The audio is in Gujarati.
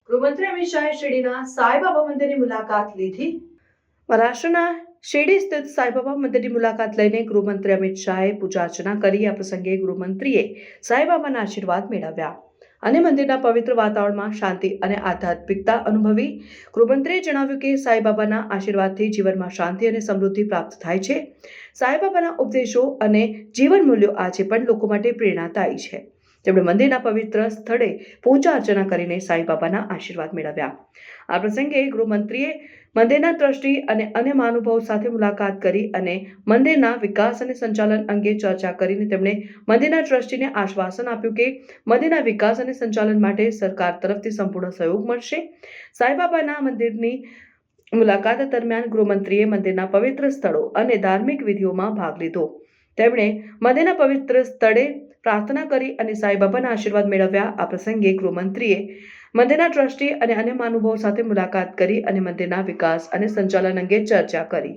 ગૃહમંત્રી અમિત શાહે શિરડીના સાંઈબાબા મંદિરની મુલાકાત લીધી. મહારાષ્ટ્રના શિરડી સ્થિત સાંઈબાબા મંદિરની મુલાકાત લઈને ગૃહમંત્રી અમિત શાહે પૂજા અર્ચના કરી. આ પ્રસંગે ગૃહમંત્રીએ સાંઈબાબાના આશીર્વાદ મેળવ્યા અને મંદિરના પવિત્ર વાતાવરણમાં શાંતિ અને આધ્યાત્મિકતા અનુભવી. ગૃહમંત્રીએ જણાવ્યું કે સાંઈબાબાના આશીર્વાદથી જીવનમાં શાંતિ અને સમૃદ્ધિ પ્રાપ્ત થાય છે. સાંઈબાબાના ઉપદેશો અને જીવન મૂલ્યો આજે પણ લોકો માટે પ્રેરણાદાયી છે. તેમણે મંદિરના પવિત્ર સ્થળે પૂજા અર્ચના કરીને સાંઈબાબાના આશીર્વાદ મેળવ્યા. આ પ્રસંગે ગૃહમંત્રીએ મંદિરના ટ્રસ્ટી અને અન્ય મહાનુભાવો સાથે મુલાકાત કરી અને મંદિરના વિકાસ અને સંચાલન અંગે ચર્ચા કરીને તેમણે મંદિરના ટ્રસ્ટીને આશ્વાસન આપ્યું કે મંદિરના વિકાસ અને સંચાલન માટે સરકાર તરફથી સંપૂર્ણ સહયોગ મળશે. સાંઈબાબાના મંદિરની મુલાકાત દરમિયાન ગૃહમંત્રીએ મંદિરના પવિત્ર સ્થળો અને ધાર્મિક વિધિઓમાં ભાગ લીધો. તેમણે મંદિરના પવિત્ર સ્થળે પ્રાર્થના કરી અને સાંઈબાબાના આશીર્વાદ મેળવ્યા. આ પ્રસંગે ગૃહમંત્રીએ મંદિરના ટ્રસ્ટી અને અન્ય મહાનુભાવો સાથે મુલાકાત કરી અને મંદિરના વિકાસ અને સંચાલન અંગે ચર્ચા કરી.